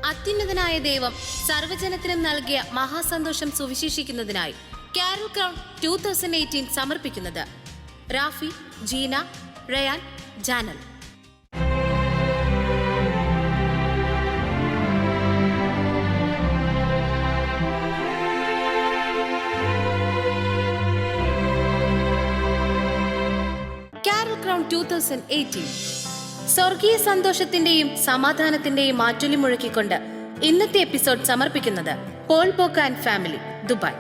അത്യുന്നതനായ ദൈവം സർവ്വജനത്തിനും നൽകിയ മഹാസന്തോഷം സുവിശേഷിക്കുന്നതിനായി കാരൽ ക്രൗൺ 2018 സമർപ്പിക്കുന്നത് റാഫി, ജീന, റയാൻ, ജാനൽ. കാരൽ ക്രൗൺ 2018 സ്വർഗീയ സന്തോഷത്തിന്റെയും സമാധാനത്തിന്റെയും മാറ്റൊലി മുഴക്കിക്കൊണ്ട് ഇന്നത്തെ എപ്പിസോഡ് സമർപ്പിക്കുന്നത് Paul Pokka and family, Dubai.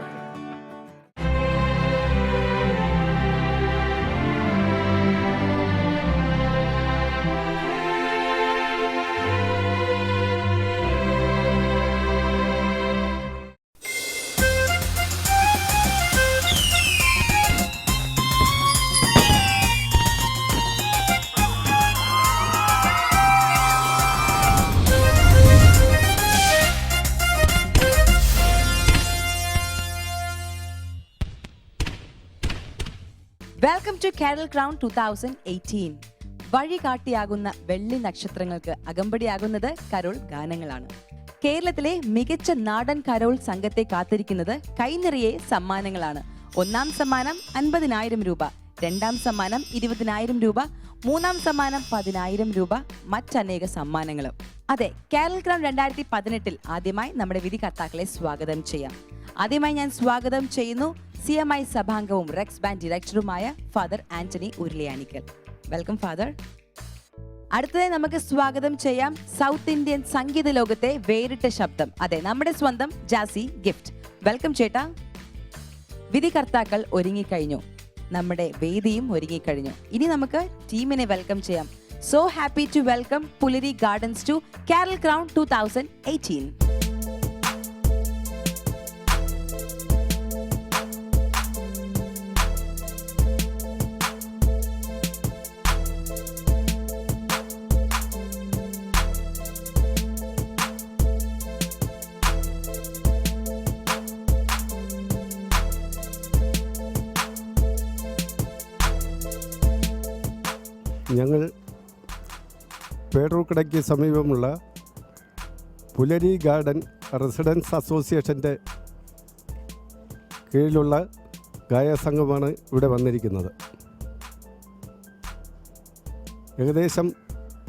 Welcome to Carol crown 2018. വഴികാട്ടിയാകുന്ന വെള്ളി നക്ഷത്രങ്ങൾക്ക് അകമ്പടിയാകുന്നത് കരോൾ ഗാനങ്ങളാണ്. കേരളത്തിലെ മികച്ച നാടൻ കരോൾ സംഘത്തെ കാത്തിരിക്കുന്നത് കൈനിറയെ സമ്മാനങ്ങളാണ്. 1ാം സമ്മാനം 50,000 രൂപ, 2ാം സമ്മാനം 20,000 രൂപ, 3ാം സമ്മാനം 10,000 രൂപ, മറ്റനേക സമ്മാനങ്ങളും. അതെ, കാരൽ ക്രൗൺ 2018 ആദ്യമായി നമ്മുടെ വിധികർത്താക്കളെ സ്വാഗതം ചെയ്യാം. ആദ്യമായി ഞാൻ സ്വാഗതം ചെയ്യുന്നു CMI സഭാംഗവും റെക്സ് ബാൻഡ് ഡയറക്ടറുമായ Father Antony Uruliyanickal. Welcome Father. അടുത്തതായി നമുക്ക് സ്വാഗതം ചെയ്യാം സൗത്ത് ഇന്ത്യൻ സംഗീത ലോകത്തെ വേറിട്ട ശബ്ദം, അതെ നമ്മുടെ സ്വന്തം ജാസി ഗിഫ്റ്റ്. വെൽക്കം ചേട്ടാ. വിധികർത്താക്കൾ ഒരുങ്ങിക്കഴിഞ്ഞു, നമ്മുടെ വേദിയും ഒരുങ്ങിക്കഴിഞ്ഞു. ഇനി നമുക്ക് ടീമിനെ വെൽക്കം ചെയ്യാം. So happy to welcome Pulari gardens to Carol crown 2018. ഞങ്ങൾ പേടൂർക്കടയ്ക്ക് സമീപമുള്ള പുലരി ഗാർഡൻ റെസിഡൻസ് അസോസിയേഷൻ്റെ കീഴിലുള്ള ഗായകസംഘമാണ് ഇവിടെ വന്നിരിക്കുന്നത്. ഏകദേശം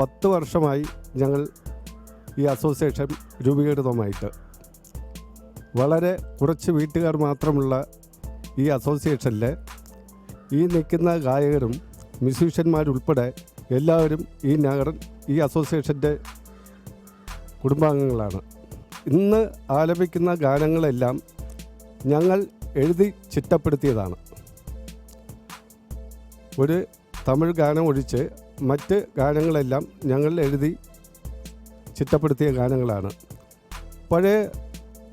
10 വർഷമായി ഞങ്ങൾ ഈ അസോസിയേഷൻ രൂപീകൃതമായിട്ട്. വളരെ കുറച്ച് വീട്ടുകാർ മാത്രമുള്ള ഈ അസോസിയേഷനിൽ ഈ നിൽക്കുന്ന ഗായകരും മ്യൂസീഷ്യന്മാരുൾപ്പെടെ എല്ലാവരും ഈ അസോസിയേഷൻ്റെ കുടുംബാംഗങ്ങളാണ്. ഇന്ന് ആലപിക്കുന്ന ഗാനങ്ങളെല്ലാം ഞങ്ങൾ എഴുതി ചിട്ടപ്പെടുത്തിയതാണ്. ഒരു തമിഴ് ഗാനം ഒഴിച്ച് മറ്റ് ഗാനങ്ങളെല്ലാം ഞങ്ങൾ എഴുതി ചിട്ടപ്പെടുത്തിയ ഗാനങ്ങളാണ്. പഴയ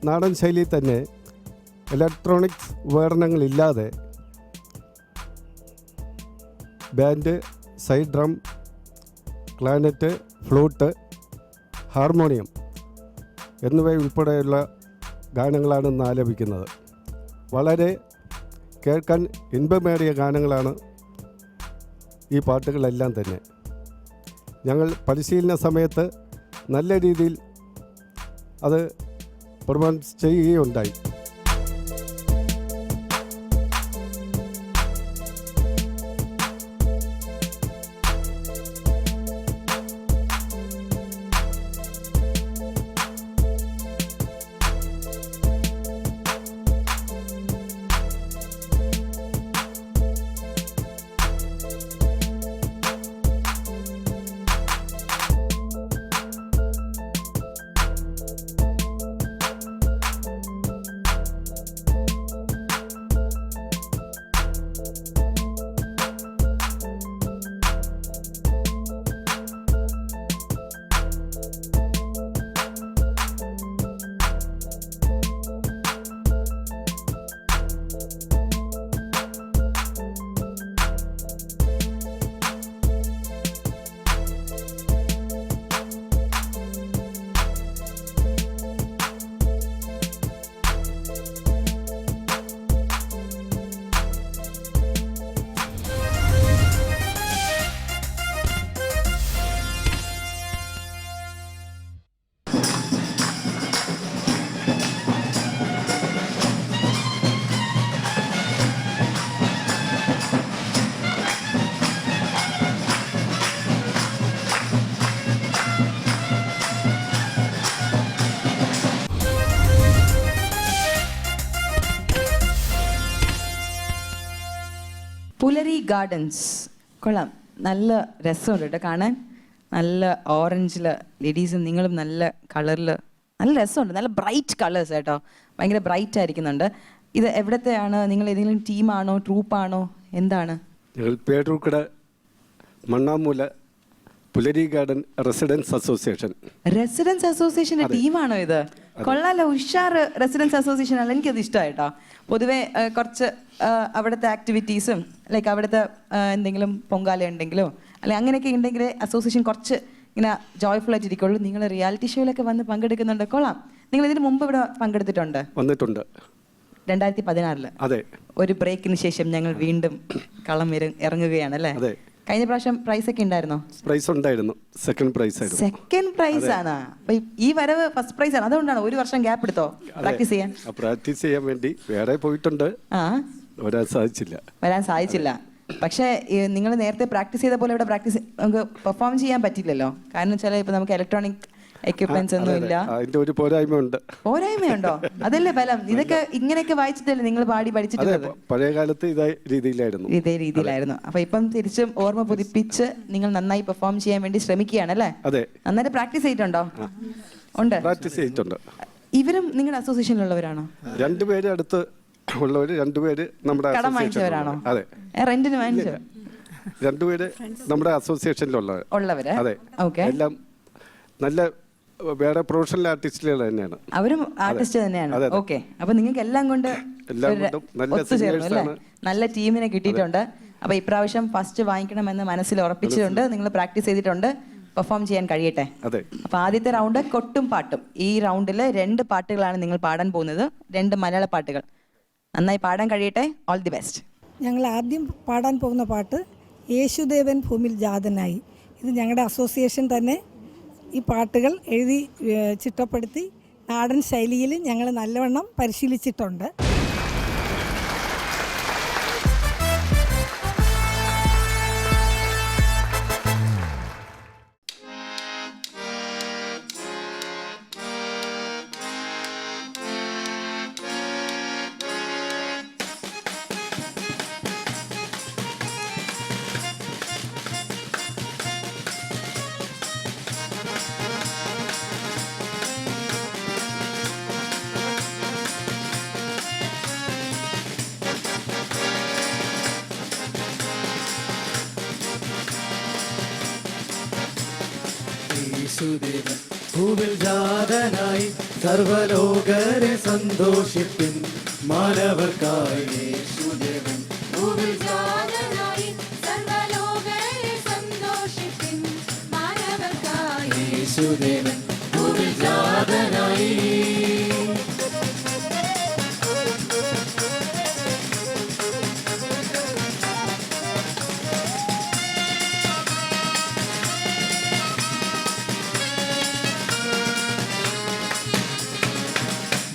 നാടൻ ശൈലിയിൽ തന്നെ ഇലക്ട്രോണിക്സ് ഉപകരണങ്ങളില്ലാതെ band, side drum, clarinet, flute, harmonium എന്നിവയുൾപ്പെടെയുള്ള ഗാനങ്ങളാണ് ഇന്ന് ആലപിക്കുന്നത്. വളരെ കേൾക്കാൻ ഇൻപമേറിയ ഗാനങ്ങളാണ് ഈ പാട്ടുകളെല്ലാം തന്നെ. ഞങ്ങൾ പരിശീലന സമയത്ത് നല്ല രീതിയിൽ അത് പെർഫോമൻസ് ചെയ്യുകയുണ്ടായി. ഗാർഡൻസ് കൊള്ളാം, നല്ല രസമുണ്ട് കേട്ടോ കാണാൻ. നല്ല ഓറഞ്ചിൽ ലേഡീസും നിങ്ങളും നല്ല കളറിൽ നല്ല രസമുണ്ട്. നല്ല ബ്രൈറ്റ് കളേഴ്സ് കേട്ടോ, ഭയങ്കര ബ്രൈറ്റ് ആയിരിക്കുന്നുണ്ട്. ഇത് എവിടത്തെയാണ്? നിങ്ങൾ ഏതെങ്കിലും ടീമാണോ ട്രൂപ്പാണോ എന്താണ്? ഞങ്ങൾ പേരൂർക്കട മണ്ണാമൂല പുലരി ഗാർഡൻ റെസിഡൻസ് അസോസിയേഷൻ. റെസിഡൻസ് അസോസിയേഷന്റെ ടീമാണോ ഇത്? കൊള്ളാലോ, ഉഷാർ റെസിഡൻസ് അസോസിയേഷൻ അല്ല, എനിക്കത് ഇഷ്ടമായിട്ടോ. പൊതുവെ കുറച്ച് അവിടുത്തെ ആക്ടിവിറ്റീസും ലൈക്ക് അവിടുത്തെ എന്തെങ്കിലും പൊങ്കാല ഉണ്ടെങ്കിലോ അല്ലെ അങ്ങനെയൊക്കെ ഉണ്ടെങ്കിൽ അസോസിയേഷൻ കുറച്ച് ഇങ്ങനെ ജോയ്ഫുൾ ആയിട്ട് ഇരിക്കുള്ളൂ. നിങ്ങൾ റിയാലിറ്റി ഷോയിലൊക്കെ വന്ന് പങ്കെടുക്കുന്നുണ്ട്, കൊള്ളാം. നിങ്ങൾ ഇതിന് മുമ്പ് ഇവിടെ പങ്കെടുത്തിട്ടുണ്ട്? വന്നിട്ടുണ്ട് 2016. അതെ. ഒരു ബ്രേക്കിന് ശേഷം ഞങ്ങൾ വീണ്ടും കളം ഇറങ്ങുകയാണ് അല്ലേ? അതെ. കഴിഞ്ഞ പ്രാവശ്യം പ്രൈസ് ഒക്കെ ഉണ്ടായിരുന്നോ? പ്രൈസ് ഉണ്ടായിരുന്നു, സെക്കൻഡ് പ്രൈസ് ആയിരുന്നു. സെക്കൻഡ് പ്രൈസ് ആണ്. അപ്പൊ ഈ വരവ് ഫസ്റ്റ് പ്രൈസ് ആണ്, അതുകൊണ്ടാണ് ഒരു വർഷം ഗ്യാപ്പ് എടുത്തോ പ്രാക്ടീസ് ചെയ്യാൻ? പ്രാക്ടീസ് ചെയ്യാൻ വേണ്ടി വേറെ പോയിട്ടുണ്ട്, വരാൻ സാധിച്ചില്ല. പക്ഷേ നിങ്ങൾ നേരത്തെ പ്രാക്ടീസ് ചെയ്ത പോലെ ഇവിടെ പ്രാക്ടീസ് നമുക്ക് പെർഫോം ചെയ്യാൻ പറ്റില്ലല്ലോ. കാരണം വെച്ചാൽ ഇപ്പൊ നമുക്ക് ഇലക്ട്രോണിക് എക്യുപ്മെന്റ്സ് ഒന്നും ഇല്ല. അതിന്റെ ഒരു പോരായ്മയുണ്ട്. പോരായ്മയുണ്ടോ? അതല്ലേ ബലം. ഇതൊക്കെ ഇങ്ങനെയൊക്കെ വായിച്ചിട്ടല്ലേ നിങ്ങൾ പാടി പഠിച്ചിട്ടുള്ളത്? പഴയ കാലത്ത് ഇതേ രീതിയിലായിരുന്നു. അപ്പൊ ഇപ്പം തിരിച്ചും ഓർമ്മ പുതുപ്പിച്ച് നിങ്ങൾ നന്നായി പെർഫോം ചെയ്യാൻ വേണ്ടി ശ്രമിക്കുകയാണ് അല്ലേ? അതെ. നന്നായിട്ട് പ്രാക്ടീസ് ചെയ്തിട്ടുണ്ടോ? ഉണ്ട്, പ്രാക്ടീസ് ചെയ്തിട്ടുണ്ട്. ഇവരും നിങ്ങളുടെ അസോസിയേഷനിലുള്ളവരാണോ? രണ്ടുപേര് അടുത്ത് ഉള്ളവര്, രണ്ടുപേര് നമ്മുടെ കടം വാങ്ങിച്ചവരാണോ? അതെ. റെന്റിന് വാങ്ങിച്ചോ? രണ്ടുപേര് നമ്മുടെ അസോസിയേഷനിലുള്ളവര്. അതെ. ഓക്കെ. എല്ലാം നല്ല വേറെ പ്രൊഫഷണൽ ആർട്ടിസ്റ്റുകൾ തന്നെയാണ്. അവരും ആർട്ടിസ്റ്റ് തന്നെയാണ്. ഓക്കെ. അപ്പൊ നിങ്ങൾക്ക് എല്ലാം കൊണ്ട് ഒത്തുചേർന്നു അല്ലേ? നല്ല ടീമിനെ കിട്ടിയിട്ടുണ്ട്. അപ്പൊ ഇപ്രാവശ്യം ഫസ്റ്റ് വാങ്ങിക്കണമെന്ന് മനസ്സിൽ ഉറപ്പിച്ചിട്ടുണ്ട്. നിങ്ങൾ പ്രാക്ടീസ് ചെയ്തിട്ടുണ്ട്, പെർഫോം ചെയ്യാൻ കഴിയട്ടെ. അപ്പൊ ആദ്യത്തെ റൗണ്ട് കൊട്ടും പാട്ടും. ഈ റൗണ്ടിൽ 2 പാട്ടുകളാണ് നിങ്ങൾ പാടാൻ പോകുന്നത്, 2 മലയാള പാട്ടുകൾ. നന്നായി പാടാൻ കഴിയട്ടെ. All the best. ഞങ്ങൾ ആദ്യം പാടാൻ പോകുന്ന പാട്ട് യേശുദേവൻ ഭൂമിയിൽ ജാതനായി. ഇത് ഞങ്ങളുടെ അസോസിയേഷൻ തന്നെ ഈ പാട്ടുകൾ എഴുതി ചിട്ടപ്പെടുത്തി നാടൻ ശൈലിയിൽ ഞങ്ങൾ നല്ലവണ്ണം പരിശീലിച്ചിട്ടുണ്ട്. യേശുദേവൻ ഭൂമിൽ ജാതനായി സർവലോകരെ സന്തോഷിപ്പിൻ മാനവർക്കായി. യേശുദേവൻ ഭൂമിൽ ജാതനായി സർവലോകരെ സന്തോഷിപ്പിൻ മാനവർക്കായി. യേശുദേവൻ ഭൂമിൽ ജാതനായി.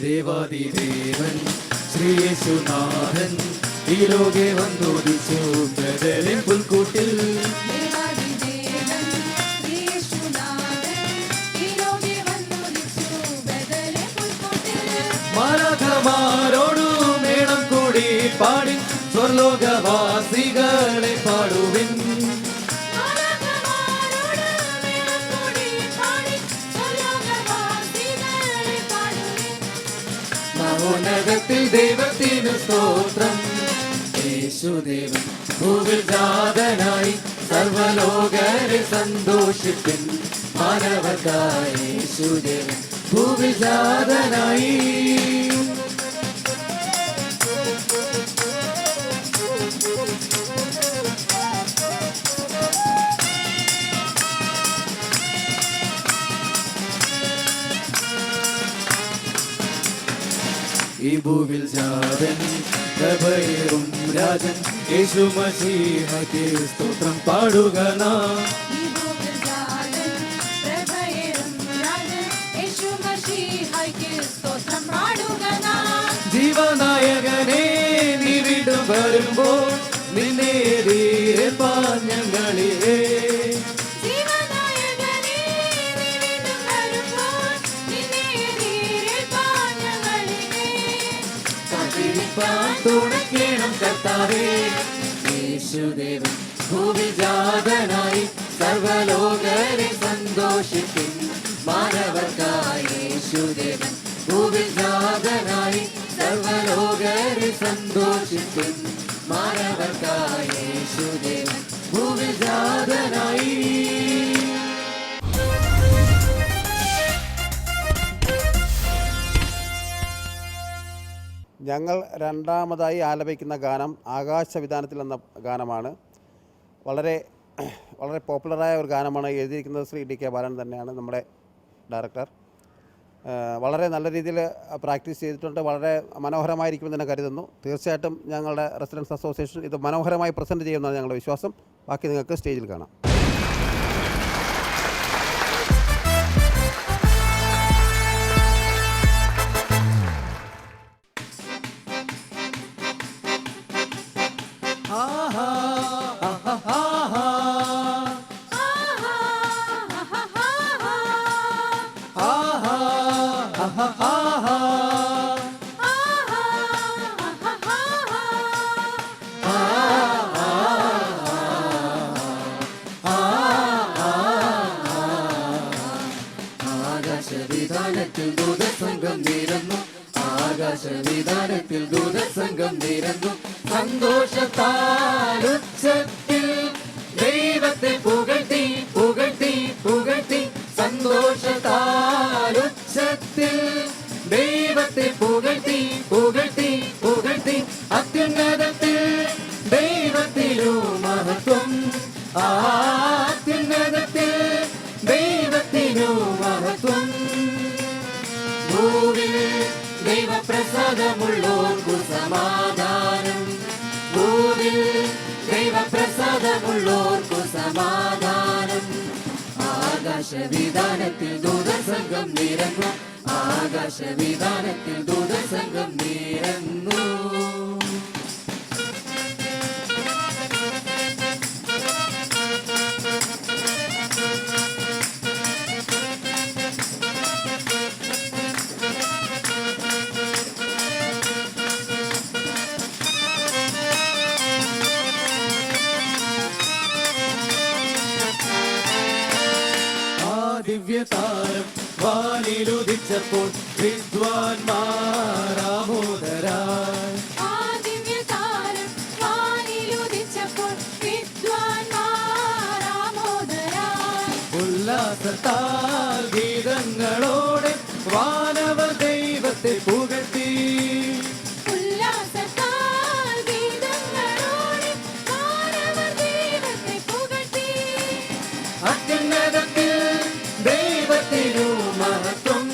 ദേവാദിദേവൻ ശ്രീയേശുനാഥൻ ഈ ലോകെ വന്നോദിച്ചു ബദലിൻ പുൽക്കൂട്ടിൽ. മാലാഖമാരോടു മേളം കൂടി പാടി സ്വർലോകവാസികളെ പാടുവിൻ. മഹോന്നതത്തിൽ ദൈവത്തിനു സ്തോത്രം. യേശുദേവൻ ഭൂമിൽ ജാതനായി സർവലോകരെ സന്തോഷിപ്പിൻ മാനവർക്കായി. യേശുദേവൻ ഭൂമിൽ ജാതനായി. ഈ ഭൂവിൽ ജാതൻ പ്രഭയേറും രാജൻ യേശു മശീഹയ്ക്ക് സ്തോത്രം പാടുക നാം. ജീവനായകനെ നീ വീണ്ടും വരുമ്പോൾ നിന്നെ എതിരേൽപ്പാൻ ഞങ്ങളിലേ. തുണയ്ക്കണം കർത്താവേ. യേശുദേവൻ ഭൂവിൽ ജാതനായി സർവലോകരെ സന്തോഷിപ്പിൻ മാനവർക്കായി യേശുദേവൻ ഭൂവിൽ ജാതനായി സർവലോകരെ സന്തോഷിപ്പിൻ മാനവർക്കായി യേശുദേവൻ ഭൂവിൽ ജാതനായി. ഞങ്ങൾ രണ്ടാമതായി ആലപിക്കുന്ന ഗാനം ആകാശവിധാനത്തിൽ എന്ന ഗാനമാണ്. വളരെ വളരെ പോപ്പുലറായ ഒരു ഗാനമാണ്. എഴുതിയിരിക്കുന്നത് ശ്രീ DK ബാലൻ തന്നെയാണ്, നമ്മുടെ ഡയറക്ടർ. വളരെ നല്ല രീതിയിൽ പ്രാക്ടീസ് ചെയ്തിട്ടുണ്ട്. വളരെ മനോഹരമായിരിക്കുമെന്ന് തന്നെ കരുതുന്നു. തീർച്ചയായിട്ടും ഞങ്ങളുടെ റെസിഡൻസ് അസോസിയേഷൻ ഇത് മനോഹരമായി പ്രസൻറ്റ് ചെയ്യുമെന്നാണ് ഞങ്ങളുടെ വിശ്വാസം. ബാക്കി നിങ്ങൾക്ക് സ്റ്റേജിൽ കാണാം. ആകാശവിധാനത്തിൽ ദൂതസംഘം നിരന്നു, ആകാശവിധാനത്തിൽ ദൂതസംഘം നിരന്നു, സന്തോഷത്താൽ ഉച്ചത്തിൽ ദൈവത്തെ പുകഴ്ത്തി പുകഴ്ത്തി പുകഴ്ത്തി, സന്തോഷത്താൽ ഉച്ചത്തിൽ ദൈവത്തെ പുകഴ്ത്തി പുകഴ്ത്തി പുകഴ്ത്തി, അത്യുന്നതത്തിൽ ദൈവത്തിനു മഹത്വം, അത്യുന്നതത്തിൽ ദൈവത്തിനു മഹത്വം. ഭൂവിൽ ദൈവപ്രസാദമുള്ളോർക്കു സമാധാനം, ഭൂവിൽ ദൈവപ്രസാദമുള്ളോർക്കു സമാധാനം. ആകാശവിധാനത്തിൽ ദൂതസംഘം നിരന്നു, ആകാശവിധാനത്തിൽ ദൂതസംഘം നിരന്നു. ദിവ്യതാരം വാനിലുദിച്ചപ്പോൾ വിദ്വാൻമാരാമോദരായി, ഉല്ലാസത്താൽ ഗീതങ്ങളോടെ വാനവർ ദൈവത്തെ പുകഴ്ത്തി, അത്യുന്നതത്തിൽ ദൈവത്തിനു മഹത്വം,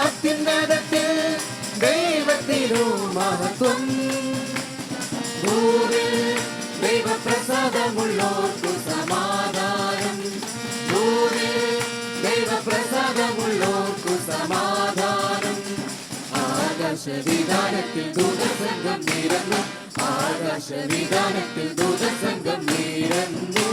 അത്യുന്നതത്തിൽ ദൈവത്തിനു മഹത്വം. ഭൂവിൽ ദൈവപ്രസാദമുള്ളോർക്കു സമാധാനം, ഭൂവിൽ ദൈവപ്രസാദമുള്ളോർക്കു സമാധാനം. ആകാശവിധാനത്തിൽ ദൂതസംഘം നിരന്നു, ആകാശവിധാനത്തിൽ ദൂതസംഘം നിരന്നു.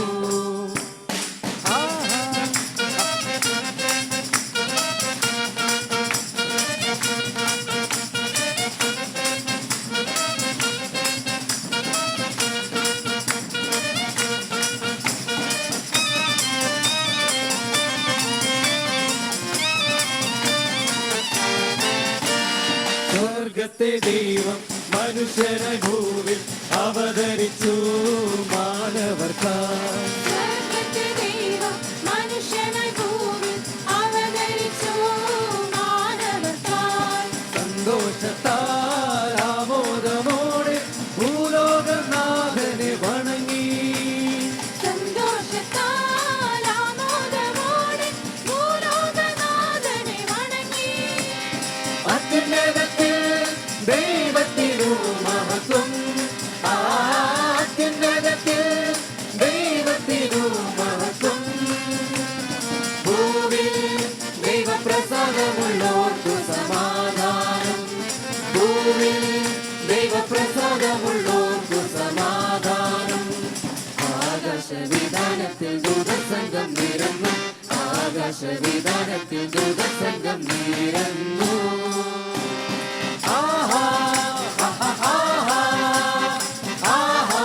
സ്വർഗത്തെ ദൈവം മനുഷ്യനായി ഭൂവിൽ അവതരിച്ചു മാനവർക്കായി, സന്തോഷത്താൽ ആമോദമോടെ ഭൂലോകനാഥനെ വണങ്ങി, അത്യുന്നതത്തിൽ ദൈവത്തിനു മഹത്വം, അത്യുന്നതത്തിൽ ദൈവത്തിനു മഹത്വം. ഭൂവിൽ ദൈവപ്രസാദമുള്ളോർക്കു സമാധാനം, ഭൂവിൽ ദൈവപ്രസാദമുള്ളോർക്കു സമാധാനം. ആകാശവിധാനത്തിൽ ദൂതസംഘം നിരന്നു, ആകാശവിധാനത്തിൽ ദൂതസംഘം നിരന്നു. ആഹാ ആഹാ ആഹാ ആഹാ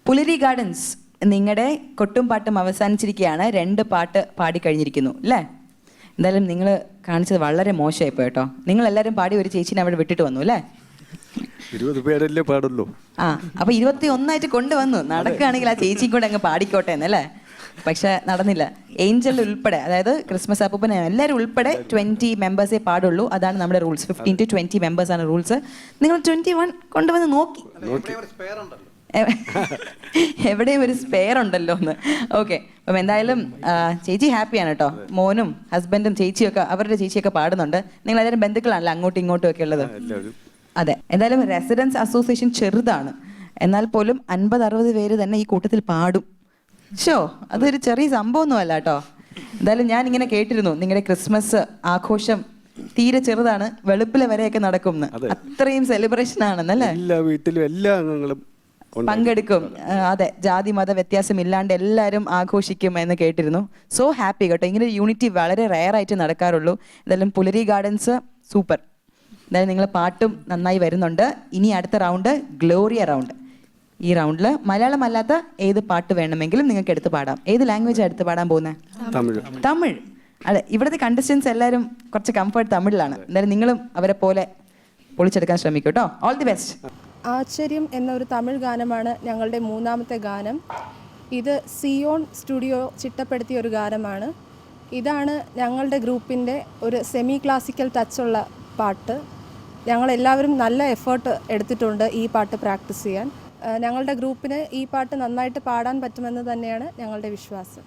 പുലരി ഗാർഡൻസ്, നിങ്ങളുടെ കൊട്ടും പാട്ടും അവസാനിച്ചിരിക്കുകയാണ്. 2 പാട്ട് പാടിക്കഴിഞ്ഞിരിക്കുന്നു അല്ലേ? എന്തായാലും നിങ്ങൾ കാണിച്ചത് വളരെ മോശമായിപ്പോ കേട്ടോ. നിങ്ങളെല്ലാവരും പാടി ഒരു ചേച്ചീനെ അവിടെ വിട്ടിട്ട് വന്നു അല്ലേ? 20 പേരല്ലേ പാടുള്ളൂ. അപ്പൊ 21 കൊണ്ടുവന്നു. നടക്കുകയാണെങ്കിൽ ആ ചേച്ചിയും കൂടെ അങ്ങ് പാടിക്കോട്ടെ എന്നല്ലേ? പക്ഷെ നടന്നില്ല. ഏഞ്ചൽ ഉൾപ്പെടെ, അതായത് ക്രിസ്മസ് അപ്പൂപ്പനെ എല്ലാവരും ഉൾപ്പെടെ 20 മെമ്പേഴ്സേ പാടുള്ളൂ. അതാണ് നമ്മുടെ റൂൾസ്. 15 to 20 മെമ്പേഴ്സ് ആണ് റൂൾസ്. നിങ്ങൾ 21 കൊണ്ടുവന്ന് നോക്കി. എവിടെയും ഒരു സ്പെയർ ഉണ്ടല്ലോ എന്ന്. ഓക്കെ, അപ്പം എന്തായാലും ചേച്ചി ഹാപ്പിയാണ് കേട്ടോ. മോനും ഹസ്ബൻഡും ചേച്ചിയൊക്കെ, അവരുടെ ചേച്ചിയൊക്കെ പാടുന്നുണ്ട്. നിങ്ങൾ എല്ലാവരും ബന്ധുക്കളാണല്ലോ അങ്ങോട്ടും ഇങ്ങോട്ടും ഒക്കെ ഉള്ളത്. അതെ, എന്തായാലും റെസിഡൻസ് അസോസിയേഷൻ ചെറുതാണ്, എന്നാൽ പോലും 50-60 പേര് തന്നെ ഈ കൂട്ടത്തിൽ പാടും. അതൊരു ചെറിയ സംഭവമൊന്നും അല്ല കേട്ടോ. എന്തായാലും ഞാൻ ഇങ്ങനെ കേട്ടിരുന്നു നിങ്ങളുടെ ക്രിസ്മസ് ആഘോഷം തീരെ ചെറുതാണ്, വെളുപ്പിലെ വരെയൊക്കെ നടക്കും. അത്രയും സെലിബ്രേഷൻ ആണെന്നല്ലേ? എല്ലാ വീട്ടിലും എല്ലാ അംഗങ്ങളും പങ്കെടുക്കും. അതെ, ജാതി മത വ്യത്യാസം ഇല്ലാണ്ട് എല്ലാവരും ആഘോഷിക്കും എന്ന് കേട്ടിരുന്നു. സോ ഹാപ്പി കേട്ടോ. ഇങ്ങനെ ഒരു യൂണിറ്റി വളരെ റെയർ ആയിട്ട് നടക്കാറുള്ളൂ. എന്തായാലും പുലരി ഗാർഡൻസ് സൂപ്പർ. എന്തായാലും നിങ്ങൾ പാട്ടും നന്നായി വരുന്നുണ്ട്. ഇനി അടുത്ത റൗണ്ട് ഗ്ലോറിയ റൗണ്ട്. ഈ റൗണ്ടിൽ മലയാളം അല്ലാത്ത ഏത് പാട്ട് വേണമെങ്കിലും നിങ്ങൾക്ക് എടുത്ത് പാടാം. ഏത് ലാംഗ്വേജാണ് എടുത്ത് പാടാൻ പോകുന്നത്? തമിഴ്. അതെ, ഇവിടുത്തെ കണ്ടസ്റ്റൻസ് എല്ലാവരും കുറച്ച് കംഫർട്ട് തമിഴിലാണ്. എന്തായാലും നിങ്ങളും അവരെ പോലെ പൊളിച്ചെടുക്കാൻ ശ്രമിക്കും കേട്ടോ. All the best. ആശ്ചര്യം എന്നൊരു തമിഴ് ഗാനമാണ് ഞങ്ങളുടെ 3ാമത്തെ ഗാനം. ഇത് സിയോൺ സ്റ്റുഡിയോ ചിട്ടപ്പെടുത്തിയ ഒരു ഗാനമാണ്. ഇതാണ് ഞങ്ങളുടെ ഗ്രൂപ്പിൻ്റെ ഒരു സെമി ക്ലാസിക്കൽ ടച്ചുള്ള പാട്ട്. ഞങ്ങളെല്ലാവരും നല്ല എഫേർട്ട് എടുത്തിട്ടുണ്ട് ഈ പാട്ട് പ്രാക്ടീസ് ചെയ്യാൻ. ഞങ്ങളുടെ ഗ്രൂപ്പിന് ഈ പാട്ട് നന്നായിട്ട് പാടാൻ പറ്റുമെന്ന് തന്നെയാണ് ഞങ്ങളുടെ വിശ്വാസം.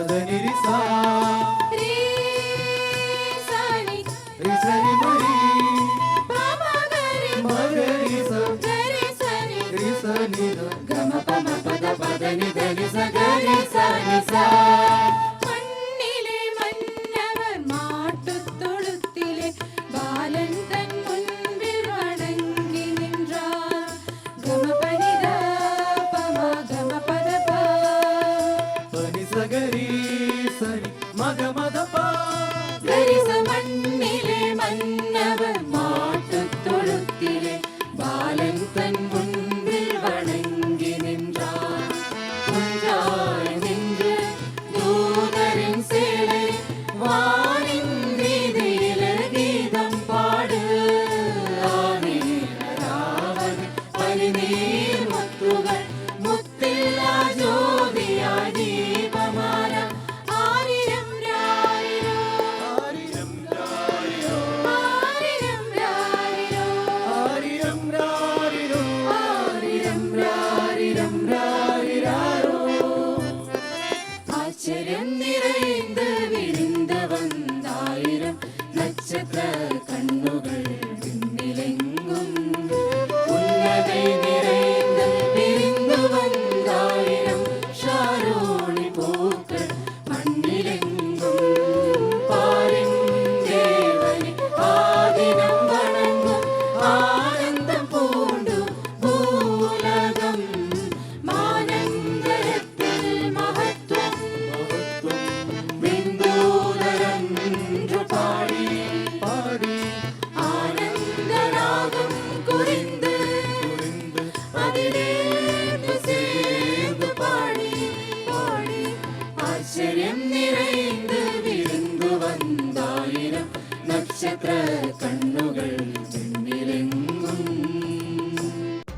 പദനിരിസ റിസനി മരി മഗരിസ റിസനി ഗമ പമ പദ പദനി ധനി സഗരി സനി സ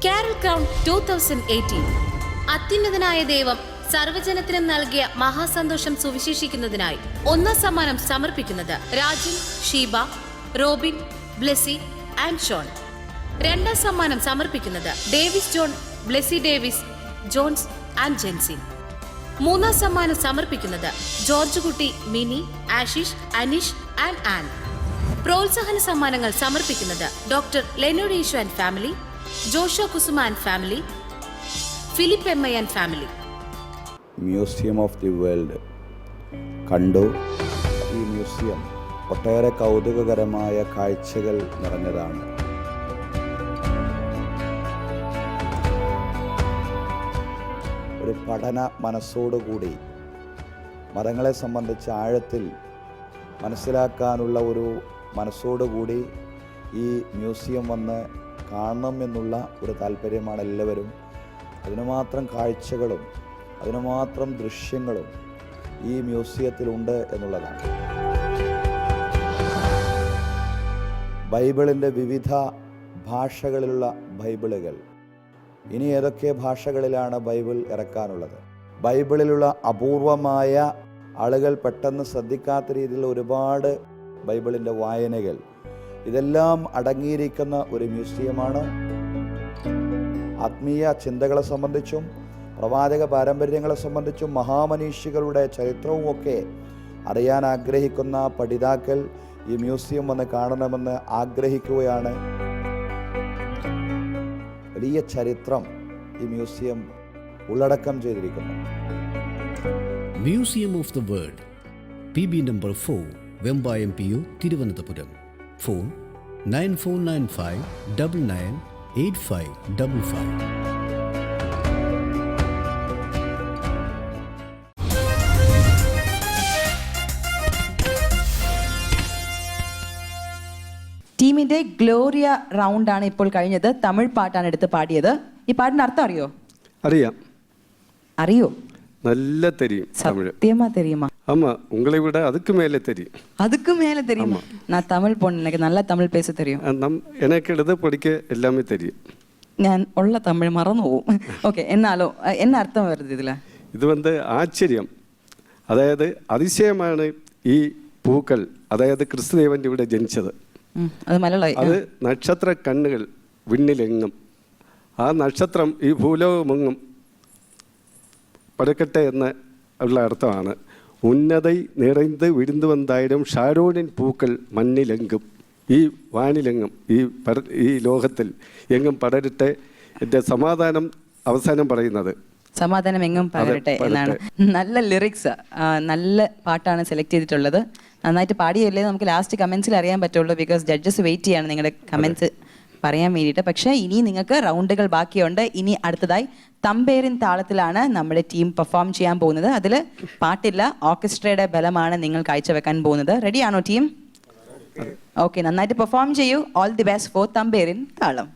കാരൽ ക്രൗൺ 2018 അത്യുന്നതനായ ദൈവം സർവ്വജനത്തിനും നൽകിയ മഹാസന്തോഷം സുവിശേഷിക്കുന്നതിനായി ഒന്നാം സമ്മാനം സമർപ്പിക്കുന്നത് Rajan, Sheeba, Robin, Blessy and Shawn. രണ്ടാം സമ്മാനം സമർപ്പിക്കുന്നത് Davis John, Blessy Davis, Johns and Jensin. മൂന്നാം സമ്മാനം സമർപ്പിക്കുന്നത് George Kutty, Mini, Ashish, Aneesh and Ann. പ്രോത്സാഹന സമ്മാനങ്ങൾ സമർപ്പിക്കുന്നത് doctor Lenod Esho and family, Josho Kusuma and family, Philip M I and family. Museum of the world കണ്ടു. ഈ മ്യൂസിയം ഒട്ടേറെ കൗതുകകരമായ കാഴ്ചകൾ നിറഞ്ഞതാണ്. ഒരു പഠന മനസ്സോടുകൂടി മതങ്ങളെ സംബന്ധിച്ച് ആഴത്തിൽ മനസ്സിലാക്കാനുള്ള ഒരു മനസ്സോടുകൂടി ഈ മ്യൂസിയം വന്ന് കാണണം എന്നുള്ള ഒരു താല്പര്യമാണ് എല്ലാവരും. അതിനുമാത്രം കാഴ്ചകളും അതിനുമാത്രം ദൃശ്യങ്ങളും ഈ മ്യൂസിയത്തിലുണ്ട് എന്നുള്ളതാണ്. ബൈബിളിൻ്റെ വിവിധ ഭാഷകളിലുള്ള ബൈബിളുകൾ, ഇനി ഏതൊക്കെ ഭാഷകളിലാണ് ബൈബിൾ ഇറക്കാനുള്ളത്? ബൈബിളിലുള്ള അപൂർവമായ ആളുകൾ പെട്ടെന്ന് ശ്രദ്ധിക്കാത്ത രീതിയിൽ ഒരുപാട് ബൈബിളിൻ്റെ വായനകൾ, ഇതെല്ലാം അടങ്ങിയിരിക്കുന്ന ഒരു മ്യൂസിയമാണ്. ആത്മീയ ചിന്തകളെ സംബന്ധിച്ചും പ്രവാചക പാരമ്പര്യങ്ങളെ സംബന്ധിച്ചും മഹാമനീഷികളുടെ ചരിത്രവും ഒക്കെ അറിയാൻ ആഗ്രഹിക്കുന്ന പഠിതാക്കൾ ഈ മ്യൂസിയം വന്ന് കാണണമെന്ന് ആഗ്രഹിക്കുകയാണ്. വലിയ ചരിത്രം ഈ മ്യൂസിയം ഉള്ളടക്കം ചെയ്തിരിക്കുന്നു. Museum of the world, PB number 4, Vembayam PO, Thiruvananthapuram. Phone 9495998555. ടീമിന്റെ ഗ്ലോറിയ റൗണ്ട് ആണ് ഇപ്പോൾ കഴിഞ്ഞത്. തമിഴ് പാട്ടാണ് എടുത്ത് പാടിയത്. ഈ പാട്ടിന്റെ അർത്ഥം അറിയോ? അറിയാം. അറിയോ? നല്ല தெரியும் தமிழ். சத்தியமா தெரியுமா? ஆமா, உங்களை விட அதுக்கு மேலே தெரியும். அதுக்கு மேலே தெரியுமா? நான் தமிழ் பொண்ணு, எனக்கு நல்லா தமிழ் பேச தெரியும். எனக்கு எழுத படிக்க எல்லாமே தெரியும். ഞാൻ ഉള്ള തമിഴ് മറന്നു പോകും. ഓക്കെ, എന്നാലോ എന്ന അർത്ഥം വരുന്നത് ഇതില്? ഇത് ആശ്ചര്യം, അതായത് അതിശയമാണ് ഈ പൂക്കൾ, അതായത് ക്രിസ്തുദേവൻ ഇവിടെ ജനിച്ചത്. അത് മലയാളമായി. അത് നക്ഷത്ര കണ്ണുകൾ വിണ്ണിലെങ്ങും, ആ നക്ഷത്രം ഈ ഭൂലോകമെങ്ങും പടക്കട്ടെ എന്ന് ഉള്ള അർത്ഥമാണ്. ഉന്നതൈ നിറൈந்து വിരുന്ന് വന്നായിരം ഷാരോണിൻ പൂക്കൾ മണ്ണിലെങ്കും, ഈ വാനിലെങ്ങും, ഈ ലോകത്തിൽ എങ്ങും പടരട്ടെ. എൻ്റെ സമാധാനം അവസാനം പറയുന്നത് സമാധാനം എങ്ങും പകരട്ടെ എന്നാണ്. നല്ല ലിറിക്സ്, നല്ല പാട്ടാണ് സെലക്ട് ചെയ്തിട്ടുള്ളത്. നന്നായിട്ട് പാടിയല്ലേ നമുക്ക് ലാസ്റ്റ് കമൻസിൽ അറിയാൻ പറ്റുള്ളൂ. ബിക്കോസ് ജഡ്ജസ് വെയിറ്റ് ചെയ്യാണ് നിങ്ങളുടെ കമൻസ് പറയാൻ വേണ്ടിയിട്ട്. പക്ഷേ ഇനി നിങ്ങൾക്ക് റൗണ്ടുകൾ ബാക്കിയുണ്ട്. ഇനി അടുത്തതായി തമ്പേരിൻ താളത്തിലാണ് നമ്മുടെ ടീം പെർഫോം ചെയ്യാൻ പോകുന്നത്. അതിൽ പാട്ടില്ല, ഓർക്കസ്ട്രയുടെ ബലമാണ് നിങ്ങൾ കാഴ്ചവെക്കാൻ പോകുന്നത്. റെഡിയാണോ ടീം? ഓക്കെ, നന്നായിട്ട് പെർഫോം ചെയ്യൂ. ഓൾ ദി ബെസ്റ്റ് ഫോർ തമ്പേരിൻ താളം.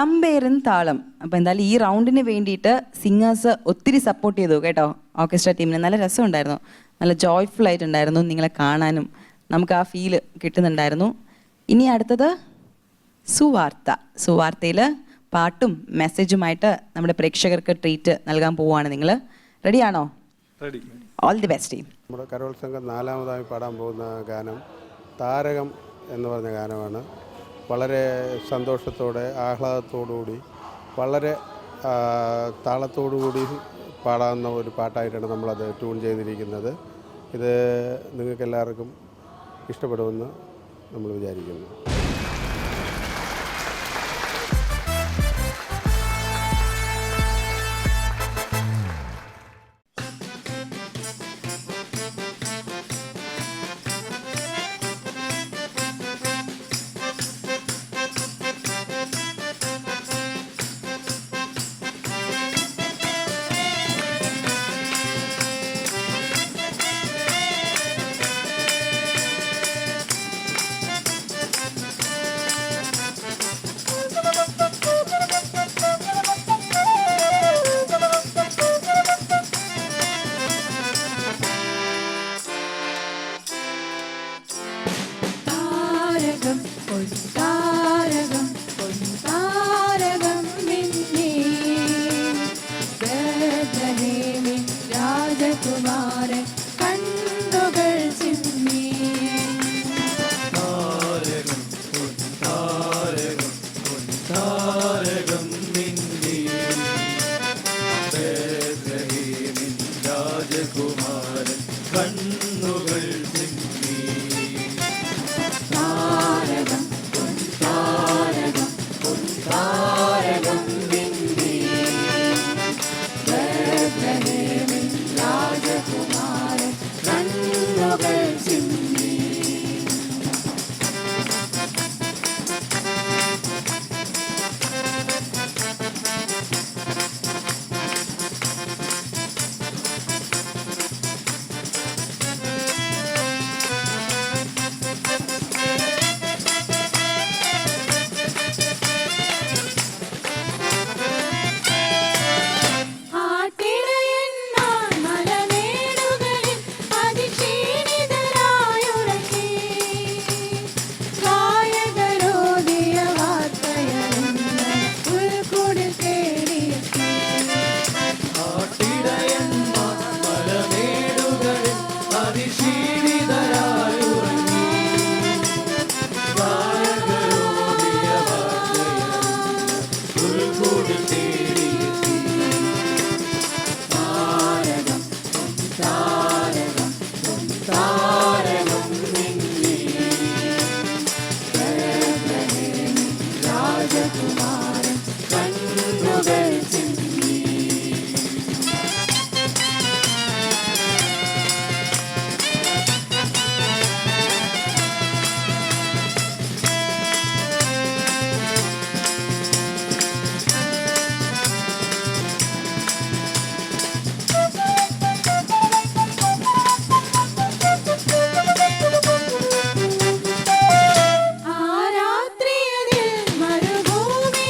തമ്പേരൻ താളം. അപ്പോൾ എന്തായാലും ഈ റൗണ്ടിന് വേണ്ടിയിട്ട് സിംഗേഴ്സ് ഒത്തിരി സപ്പോർട്ട് ചെയ്തു കേട്ടോ ഓർക്കസ്ട്ര ടീമിന്. നല്ല രസമുണ്ടായിരുന്നു, നല്ല ജോയ്ഫുൾ ആയിട്ടുണ്ടായിരുന്നു നിങ്ങളെ കാണാനും, നമുക്ക് ആ ഫീല് കിട്ടുന്നുണ്ടായിരുന്നു. ഇനി അടുത്തത് സുവാർത്ത. സുവാർത്തയിൽ പാട്ടും മെസ്സേജുമായിട്ട് നമ്മുടെ പ്രേക്ഷകർക്ക് ട്രീറ്റ് നൽകാൻ പോവുകയാണ്. നിങ്ങൾ റെഡിയാണോ? Ready. All the best team. നമ്മുടെ കരോൾ സംഘം 4ാമതായി പാടാൻ പോകുന്ന ഗാനം താരകം എന്ന് പറഞ്ഞ ഗാനമാണ്. വളരെ സന്തോഷത്തോടെ ആഹ്ലാദത്തോടുകൂടി വളരെ താളത്തോടുകൂടി പാടാവുന്ന ഒരു പാട്ടായിട്ടാണ് നമ്മളത് ട്യൂൺ ചെയ്തിരിക്കുന്നത്. ഇത് നിങ്ങൾക്കെല്ലാവർക്കും ഇഷ്ടപ്പെടുമെന്ന് നമ്മൾ വിചാരിക്കുന്നു. ആ രാത്രിയിൽ മരുഭൂമി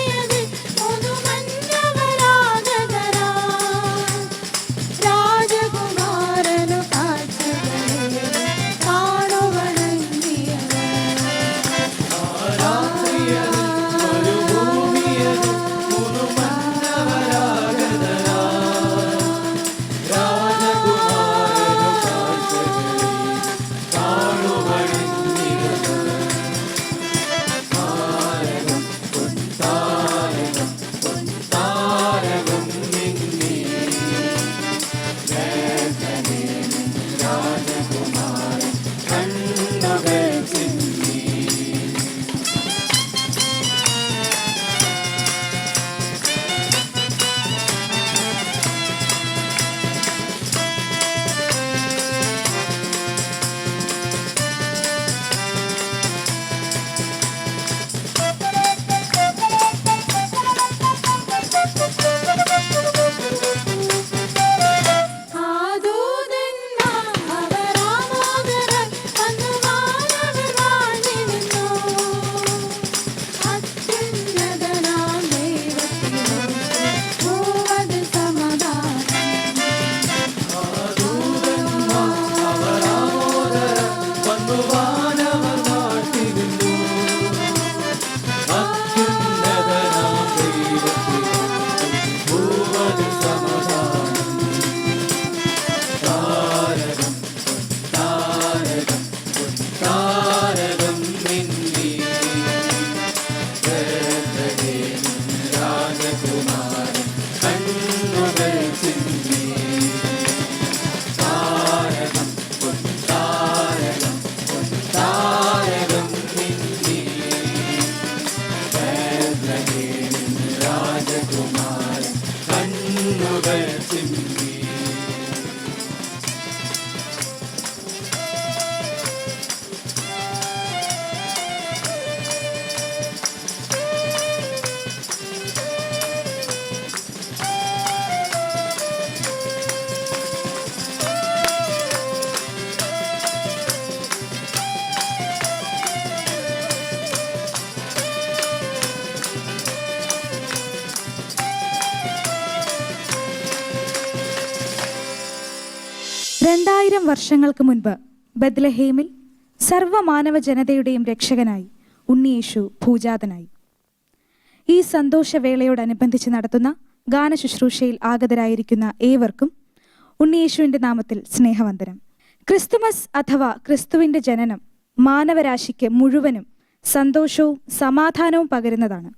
2000 വർഷങ്ങൾക്ക് മുൻപ് ബത്ലഹേമിൽ സർവ്വമാനവ ജനതയുടെയും രക്ഷകനായി ഉണ്ണിയേശു ഭൂജാതനായി. ഈ സന്തോഷവേളയോടനുബന്ധിച്ച് നടത്തുന്ന ഗാനശുശ്രൂഷയിൽ ആഗതരായിരിക്കുന്ന ഏവർക്കും ഉണ്ണിയേശുവിൻ്റെ നാമത്തിൽ സ്നേഹവന്ദനം. ക്രിസ്തുമസ് അഥവാ ക്രിസ്തുവിൻ്റെ ജനനം മാനവരാശിക്ക് മുഴുവനും സന്തോഷവും സമാധാനവും പകരുന്നതാണ്.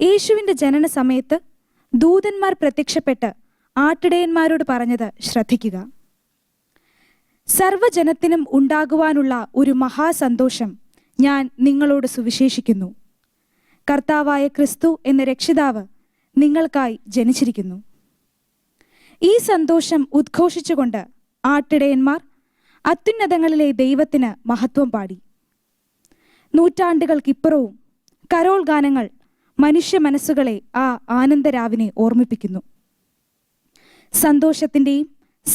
യേശുവിൻ്റെ ജനന സമയത്ത് ദൂതന്മാർ പ്രത്യക്ഷപ്പെട്ട് ആട്ടിടയന്മാരോട് പറഞ്ഞത് ശ്രദ്ധിക്കുക. സർവ്വജനത്തിനും ഉണ്ടാകുവാനുള്ള ഒരു മഹാസന്തോഷം ഞാൻ നിങ്ങളോട് സുവിശേഷിക്കുന്നു. കർത്താവായ ക്രിസ്തു എന്ന രക്ഷിതാവ് നിങ്ങൾക്കായി ജനിച്ചിരിക്കുന്നു. ഈ സന്തോഷം ഉദ്ഘോഷിച്ചുകൊണ്ട് ആട്ടിടയന്മാർ അത്യുന്നതങ്ങളിലെ ദൈവത്തിന് മഹത്വം പാടി. നൂറ്റാണ്ടുകൾക്കിപ്പുറവും കരോൾ ഗാനങ്ങൾ മനുഷ്യ മനസ്സുകളെ ആ ആനന്ദരാവിനെ ഓർമ്മിപ്പിക്കുന്നു. സന്തോഷത്തിൻ്റെയും